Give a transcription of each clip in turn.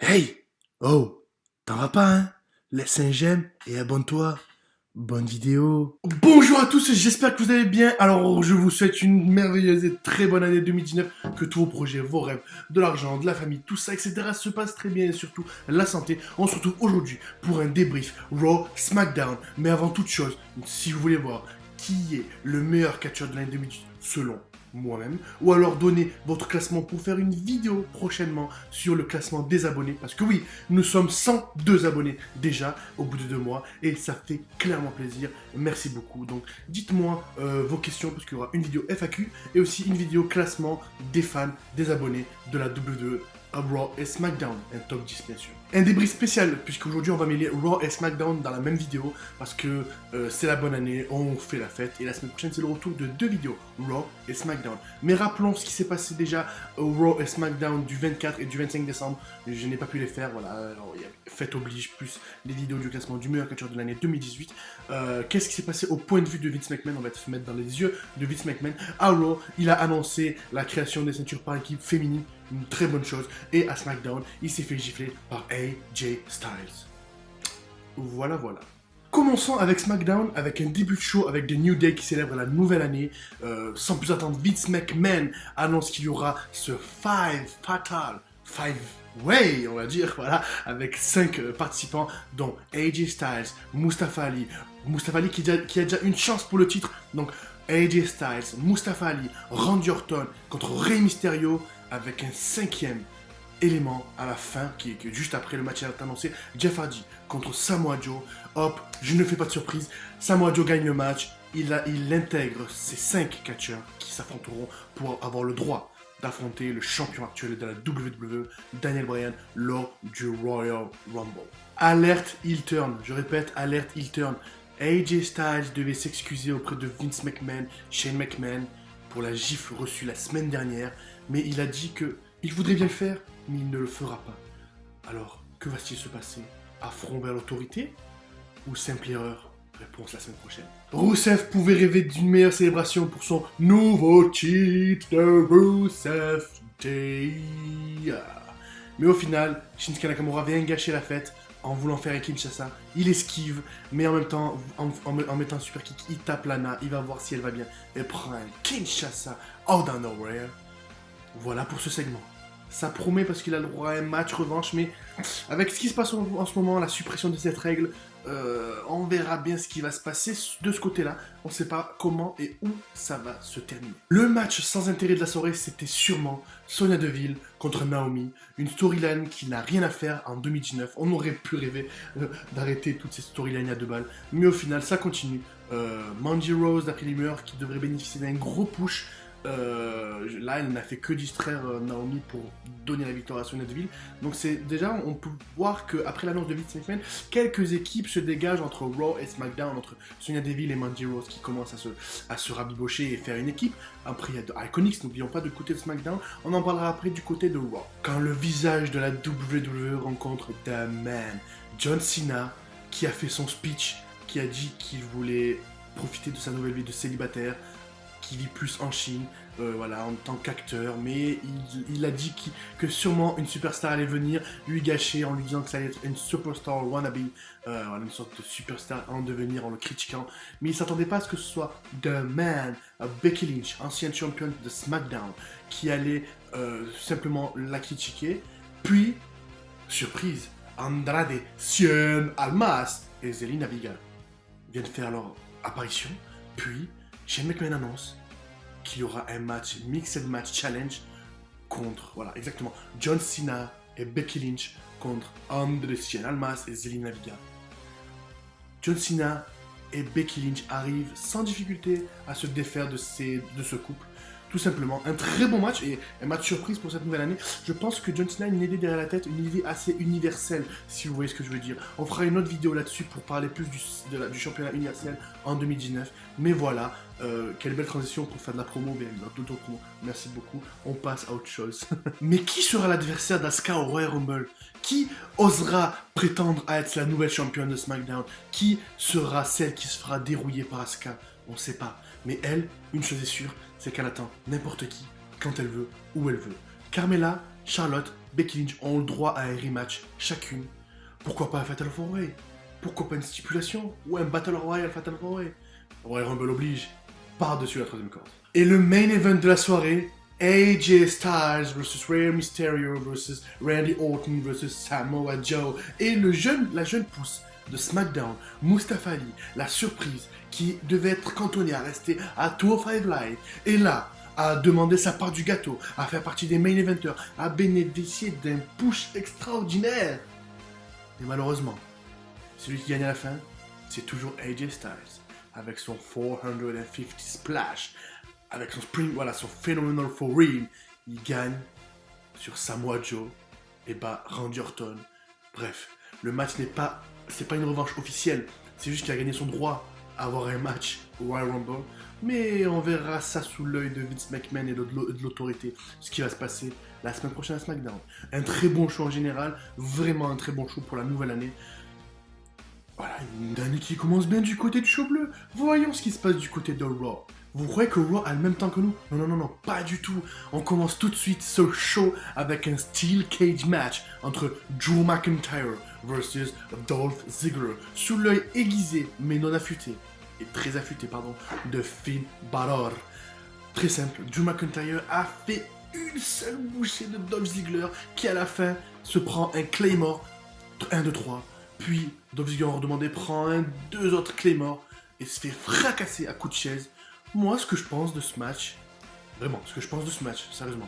Hey! Oh! T'en vas pas, hein? Laisse un j'aime et abonne-toi. Bonne vidéo. Bonjour à tous, j'espère que vous allez bien. Alors, je vous souhaite une merveilleuse et très bonne année 2019. Que tous vos projets, vos rêves, de l'argent, de la famille, tout ça, etc. se passent très bien et surtout la santé. On se retrouve aujourd'hui pour un débrief Raw SmackDown. Mais avant toute chose, si vous voulez voir qui est le meilleur catcheur de l'année 2018 selon moi-même, ou alors donner votre classement pour faire une vidéo prochainement sur le classement des abonnés, parce que oui, nous sommes 102 abonnés déjà au bout de 2 mois, et ça fait clairement plaisir, merci beaucoup. Donc dites-moi vos questions, parce qu'il y aura une vidéo FAQ, et aussi une vidéo classement des fans, des abonnés de la WWE à Raw et SmackDown, un top 10 bien sûr. Un débrief spécial, puisqu'aujourd'hui on va mêler Raw et SmackDown dans la même vidéo, parce que c'est la bonne année, on fait la fête, et la semaine prochaine c'est le retour de 2 vidéos, Raw et SmackDown. Mais rappelons ce qui s'est passé déjà au Raw et SmackDown du 24 et du 25 décembre, je n'ai pas pu les faire, voilà, alors, il y a fête oblige, plus les vidéos du classement du meilleur catcheur de l'année 2018. Qu'est-ce qui s'est passé au point de vue de Vince McMahon? On va se mettre dans les yeux de Vince McMahon. À Raw, il a annoncé la création des ceintures par équipe féminine, une très bonne chose. Et à SmackDown, il s'est fait gifler par AJ Styles. Voilà. Commençons avec SmackDown, avec un début de show avec des New Day qui célèbrent la nouvelle année. Sans plus attendre, Vince McMahon annonce qu'il y aura ce Five-Way, on va dire, voilà, avec 5 participants, dont AJ Styles, Mustafa Ali qui a déjà une chance pour le titre, donc AJ Styles, Mustafa Ali, Randy Orton contre Rey Mysterio, avec un 5e élément à la fin, qui est juste après le match est annoncé, Jeff Hardy contre Samoa Joe. Hop, je ne fais pas de surprise, Samoa Joe gagne le match, il intègre ces 5 catcheurs qui s'affronteront pour avoir le droit d'affronter le champion actuel de la WWE, Daniel Bryan, lors du Royal Rumble. Alerte heel turn, je répète, alerte heel turn. AJ Styles devait s'excuser auprès de Vince McMahon, Shane McMahon, pour la gifle reçue la semaine dernière, mais il a dit que il voudrait bien le faire, mais il ne le fera pas. Alors, que va-t-il se passer? Affront vers l'autorité? Ou simple erreur? Réponse la semaine prochaine. Rusev pouvait rêver d'une meilleure célébration pour son nouveau cheat de Rusev Day. Mais au final, Shinsuke Nakamura vient gâcher la fête en voulant faire un Kinshasa. Il esquive, mais en même temps, en mettant un super kick, il tape Lana, il va voir si elle va bien, et prend un Kinshasa out of nowhere. Voilà pour ce segment. Ça promet parce qu'il a le droit à un match revanche, mais avec ce qui se passe en ce moment, la suppression de cette règle, on verra bien ce qui va se passer de ce côté-là. On ne sait pas comment et où ça va se terminer. Le match sans intérêt de la soirée, c'était sûrement Sonya Deville contre Naomi. Une storyline qui n'a rien à faire en 2019. On aurait pu rêver d'arrêter toutes ces storylines à 2 balles. Mais au final, ça continue. Mandy Rose, d'après les rumeurs, qui devrait bénéficier d'un gros push. Là, elle n'a fait que distraire Naomi pour donner la victoire à Sonya Deville. Donc c'est déjà, on peut voir qu'après l'annonce de Vince McMahon, quelques équipes se dégagent entre Raw et SmackDown, entre Sonya Deville et Mandy Rose qui commencent à se rabibocher et faire une équipe. Après, il y a de Iconics, n'oublions pas du côté de SmackDown. On en parlera après du côté de Raw. Quand le visage de la WWE rencontre The Man, John Cena, qui a fait son speech, qui a dit qu'il voulait profiter de sa nouvelle vie de célibataire, qui vit plus en Chine, voilà, en tant qu'acteur, mais il a dit que sûrement une superstar allait venir lui gâcher en lui disant que ça allait être une superstar wannabe, voilà, une sorte de superstar en devenir, en le critiquant, mais il s'attendait pas à ce que ce soit The Man, Becky Lynch, ancienne championne de SmackDown, qui allait simplement la critiquer, puis, surprise, Andrade, Cien Almas et Zelina Vega viennent faire leur apparition, puis Shane McMahon annonce qu'il y aura un match, Mixed Match Challenge, contre, voilà, exactement, John Cena et Becky Lynch contre Cien Almas et Zelina Vega. John Cena et Becky Lynch arrivent sans difficulté à se défaire de ce couple. Tout simplement, un très bon match et un match surprise pour cette nouvelle année. Je pense que John Cena a une idée derrière la tête, une idée assez universelle, si vous voyez ce que je veux dire. On fera une autre vidéo là-dessus pour parler plus du championnat universel en 2019. Mais voilà, quelle belle transition pour faire de la promo, bien d'auto-promo. Merci beaucoup, on passe à autre chose. Mais qui sera l'adversaire d'Asuka au Royal Rumble? Qui osera prétendre à être la nouvelle championne de SmackDown? Qui sera celle qui se fera dérouiller par Asuka? On ne sait pas. Mais elle, une chose est sûre, c'est qu'elle attend n'importe qui, quand elle veut, où elle veut. Carmella, Charlotte, Becky Lynch ont le droit à un rematch chacune. Pourquoi pas un Fatal 4-Way? Pourquoi pas une stipulation? Ou un Battle Royale Fatal 4-Way? Royal Rumble oblige, par-dessus la troisième corde. Et le main event de la soirée, AJ Styles vs Rey Mysterio vs Randy Orton vs Samoa Joe. Et la jeune pousse de SmackDown, Mustafa Ali, la surprise qui devait être cantonnée à rester à 205 Live, et là, à demander sa part du gâteau, à faire partie des main eventers, à bénéficier d'un push extraordinaire. Et malheureusement, celui qui gagne à la fin, c'est toujours AJ Styles, avec son 450 splash, avec son spring, voilà, son phenomenal forearm. Il gagne sur Samoa Joe et bat Randy Orton. Bref, le match c'est pas une revanche officielle, c'est juste qu'il a gagné son droit à avoir un match au Royal Rumble, mais on verra ça sous l'œil de Vince McMahon et de l'autorité, ce qui va se passer la semaine prochaine à SmackDown. Un très bon show en général, vraiment un très bon show pour la nouvelle année. Voilà, une année qui commence bien du côté du show bleu. Voyons ce qui se passe du côté de Raw. Vous croyez que Raw a le même temps que nous? Non, pas du tout. On commence tout de suite ce show avec un Steel Cage match entre Drew McIntyre versus Dolph Ziggler, sous l'œil aiguisé, mais non affûté, et très affûté, pardon, de Finn Balor. Très simple, Drew McIntyre a fait une seule bouchée de Dolph Ziggler, qui à la fin se prend un Claymore, 1, 2, 3, puis Dolph Ziggler en demandait prend deux autres Claymore, et se fait fracasser à coups de chaise. Moi, ce que je pense de ce match, vraiment, ce que je pense de ce match, sérieusement,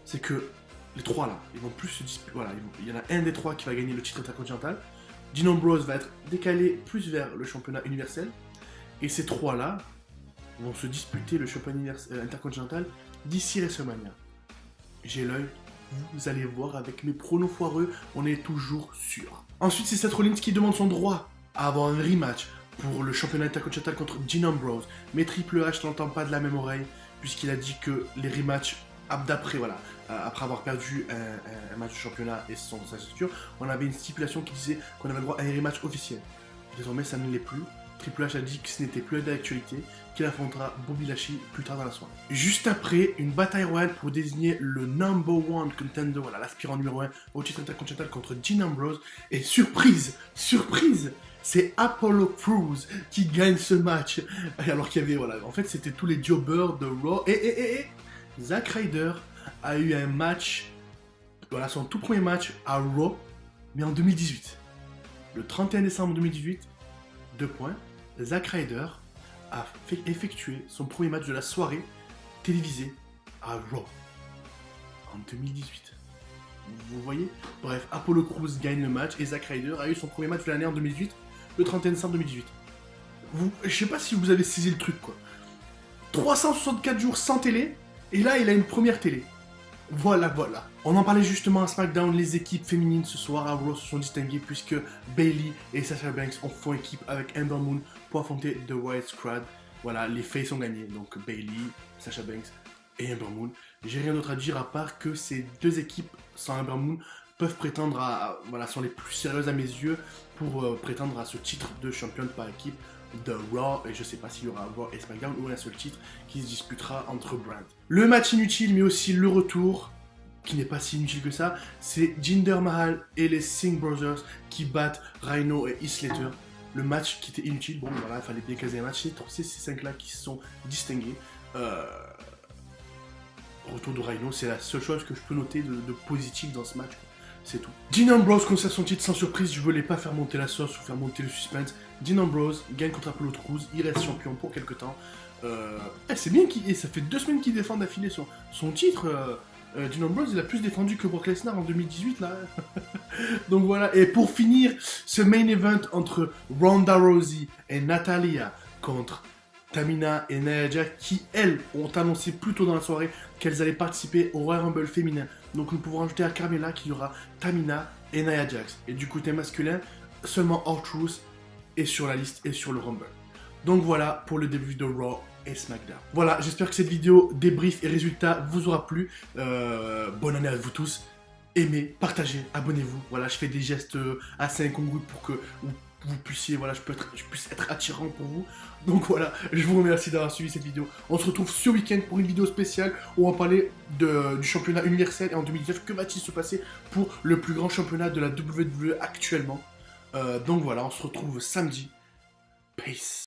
c'est que les trois là, ils vont plus se disputer. Voilà, il y en a un des trois qui va gagner le titre intercontinental. Dean Ambrose va être décalé plus vers le championnat universel. Et ces trois là vont se disputer le championnat intercontinental d'ici WrestleMania. J'ai l'œil, vous allez voir avec mes pronos foireux, on est toujours sûr. Ensuite, c'est Seth Rollins qui demande son droit à avoir un rematch pour le championnat intercontinental contre Dean Ambrose. Mais Triple H n'entend pas de la même oreille, puisqu'il a dit que les rematchs, après avoir perdu un match de championnat et sa ceinture, on avait une stipulation qui disait qu'on avait le droit à un rematch officiel. Désormais, ça ne l'est plus. Triple H a dit que ce n'était plus d'actualité, qu'il affrontera Bobby Lashley plus tard dans la soirée. Juste après, une bataille royale pour désigner le number one contender, voilà, l'aspirant numéro 1 au titre intercontinental contre Dean Ambrose. Et surprise, c'est Apollo Crews qui gagne ce match. Alors qu'il y avait, voilà, en fait, c'était tous les jobbers de Raw. Et Zack Ryder a eu un match, voilà, son tout premier match à Raw, mais en 2018. Le 31 décembre 2018, 2 points, Zack Ryder a effectué son premier match de la soirée télévisé à Raw en 2018. Vous voyez? Bref, Apollo Crews gagne le match et Zack Ryder a eu son premier match de l'année en 2018, le 31 décembre 2018. Je sais pas si vous avez saisi le truc, quoi. 364 jours sans télé, et là il a une première télé. Voilà. On en parlait justement à SmackDown, les équipes féminines ce soir à Raw se sont distinguées puisque Bayley et Sasha Banks ont fait équipe avec Ember Moon pour affronter The Wyatt Squad. Voilà, les faces ont gagné, donc Bayley, Sasha Banks et Ember Moon. J'ai rien d'autre à dire à part que ces deux équipes sans Ember Moon peuvent prétendre voilà, sont les plus sérieuses à mes yeux pour prétendre à ce titre de championne par équipe de Raw, et je sais pas s'il y aura Raw et SmackDown ou un seul titre qui se disputera entre brands. Le match inutile, mais aussi le retour, qui n'est pas si inutile que ça, c'est Jinder Mahal et les Singh Brothers qui battent Rhino et Heath Slater. Le match qui était inutile, bon voilà, il fallait bien caser un match, c'est ces 5 là qui se sont distingués. Retour de Rhino, c'est la seule chose que je peux noter de positif dans ce match. C'est tout. Dean Ambrose conserve son titre sans surprise, je voulais pas faire monter la sauce ou faire monter le suspense. Dean Ambrose gagne contre Apollo Crews, il reste champion pour quelque temps. C'est bien ça fait 2 semaines qu'il défend d'affilée son titre. Dean Ambrose, il a plus défendu que Brock Lesnar en 2018 là. Donc voilà, et pour finir, ce main event entre Ronda Rousey et Natalya contre Tamina et Nia Jax qui, elles, ont annoncé plus tôt dans la soirée qu'elles allaient participer au Royal Rumble féminin. Donc nous pouvons rajouter à Carmella qu'il y aura Tamina et Nia Jax. Et du côté masculin, seulement R-Truth est sur la liste et sur le Rumble. Donc voilà pour le début de Raw et SmackDown. Voilà, j'espère que cette vidéo débrief et résultat vous aura plu. Bonne année à vous tous. Aimez, partagez, abonnez-vous. Voilà, je fais des gestes assez incongrus vous puissiez, voilà, je puisse être attirant pour vous. Donc voilà, je vous remercie d'avoir suivi cette vidéo. On se retrouve ce week-end pour une vidéo spéciale où on va parler du championnat universel et en 2019, que va-t-il se passer pour le plus grand championnat de la WWE actuellement. Donc voilà, on se retrouve samedi. Peace.